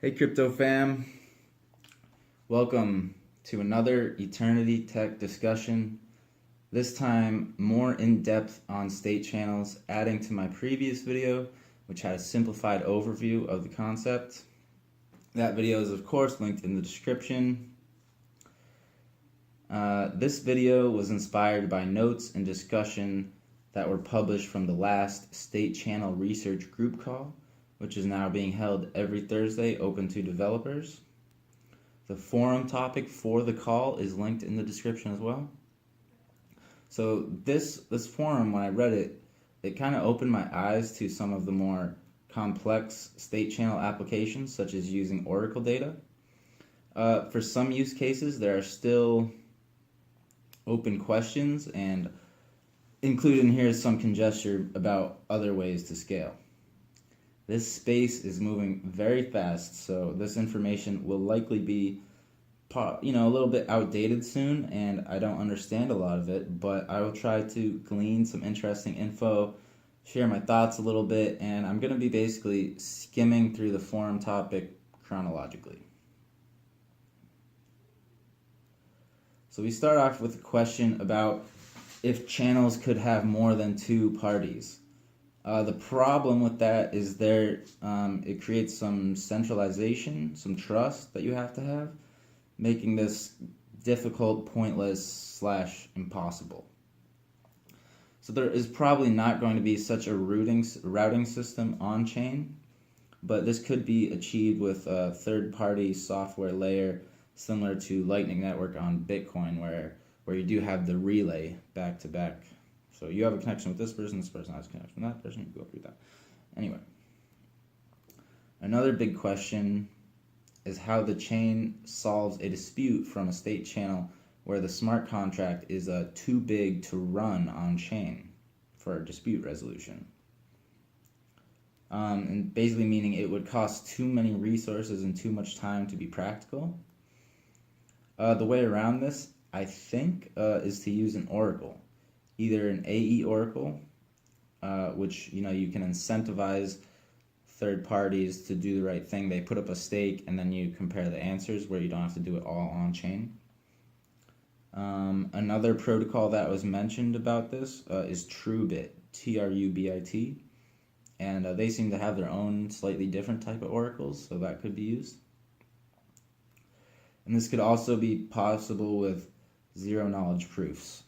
Hey crypto fam, welcome to another Eternity Tech discussion. This time more in depth on state channels, adding to my previous video which had a simplified overview of the concept. That video is of course linked in the description. This video was inspired by notes and discussion that were published from the last state channel research group call, which is now being held every Thursday, open to developers. The forum topic for the call is linked in the description as well. So this forum, when I read it, it kind of opened my eyes to some of the more complex state channel applications, such as using Oracle data. For some use cases, there are still open questions, and included in here is some conjecture about other ways to scale. This space is moving very fast, so this information will likely be a little bit outdated soon, and I don't understand a lot of it, but I will try to glean some interesting info, share my thoughts a little bit, and I'm going to be basically skimming through the forum topic chronologically. So we start off with a question about if channels could have more than two parties. The problem with that is it creates some centralization, some trust that you have to have, making this difficult, pointless / impossible. So there is probably not going to be such a routing system on chain, but this could be achieved with a third-party software layer similar to Lightning Network on Bitcoin, where you do have the relay back to back. So you have a connection with this person has a connection with that person, you go through that. Anyway, another big question is how the chain solves a dispute from a state channel where the smart contract is too big to run on chain for a dispute resolution. And basically meaning it would cost too many resources and too much time to be practical. The way around this, I think, is to use an oracle. Either an AE oracle, which you can incentivize third parties to do the right thing. They put up a stake and then you compare the answers where you don't have to do it all on chain. Another protocol that was mentioned about this is Trubit, Trubit, and they seem to have their own slightly different type of oracles, so that could be used. And this could also be possible with zero knowledge proofs.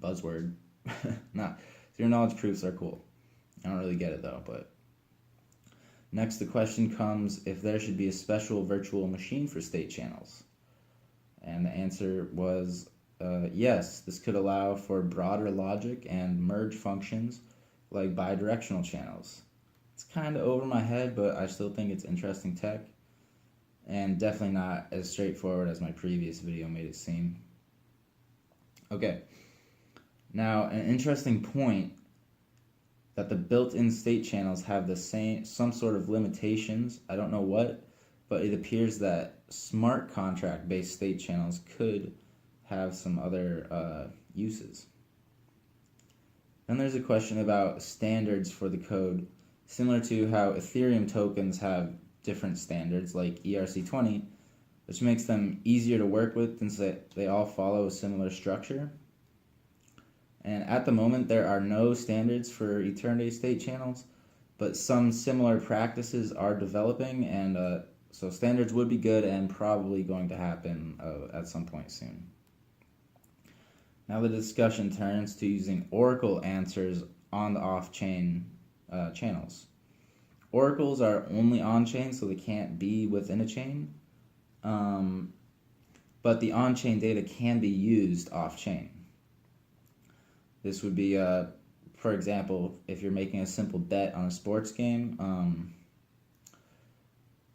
Buzzword. Zero knowledge proofs are cool. I don't really get it though, but next the question comes if there should be a special virtual machine for state channels. And the answer was yes, this could allow for broader logic and merge functions like bidirectional channels. It's kind of over my head, but I still think it's interesting tech, and definitely not as straightforward as my previous video made it seem. Okay. Now, an interesting point that the built-in state channels have some sort of limitations. I don't know what, but it appears that smart contract-based state channels could have some other uses. Then there's a question about standards for the code, similar to how Ethereum tokens have different standards like ERC20, which makes them easier to work with since they all follow a similar structure. And at the moment, there are no standards for Eternity state channels, but some similar practices are developing, and so standards would be good and probably going to happen at some point soon. Now the discussion turns to using Oracle answers on the off-chain channels. Oracles are only on-chain, so they can't be within a chain, but the on-chain data can be used off-chain. This would be, for example, if you're making a simple bet on a sports game.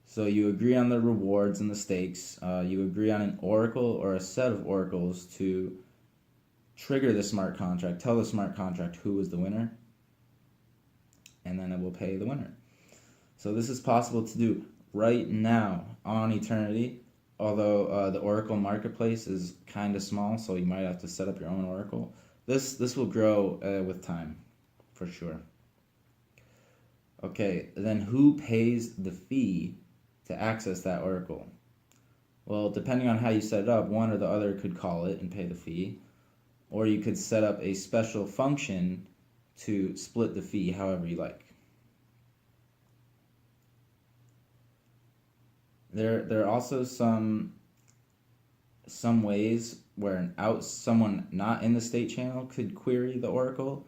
So you agree on the rewards and the stakes. You agree on an oracle or a set of oracles to trigger the smart contract, tell the smart contract who was the winner, and then it will pay the winner. So this is possible to do right now on Eternity, although the Oracle marketplace is kind of small, so you might have to set up your own oracle. This will grow with time, for sure. Okay, then who pays the fee to access that oracle? Well, depending on how you set it up, one or the other could call it and pay the fee, or you could set up a special function to split the fee however you like. There are also some ways where someone not in the state channel could query the oracle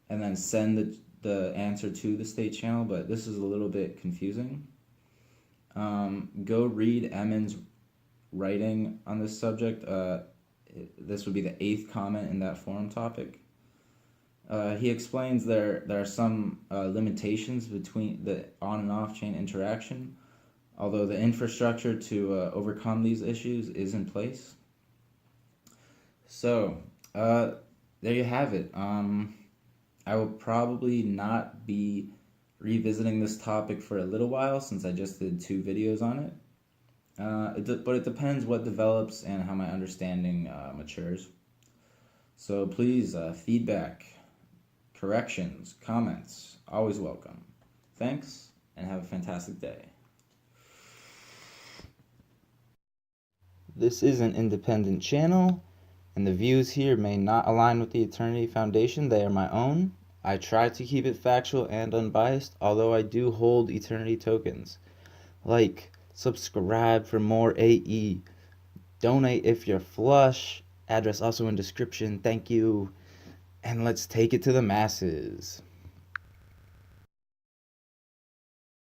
and then send the answer to the state channel, but this is a little bit confusing. Go read Emin's writing on this subject. This would be the 8th comment in that forum topic. He explains there are some limitations between the on and off chain interaction, although the infrastructure to overcome these issues is in place. So, there you have it. I will probably not be revisiting this topic for a little while since I just did 2 videos on it. But it depends what develops and how my understanding matures. So please, feedback, corrections, comments, always welcome. Thanks, and have a fantastic day. This is an independent channel, and the views here may not align with the Eternity Foundation. They are my own. I try to keep it factual and unbiased, although I do hold Eternity tokens. Like, subscribe for more AE. Donate if you're flush. Address also in description. Thank you. And let's take it to the masses.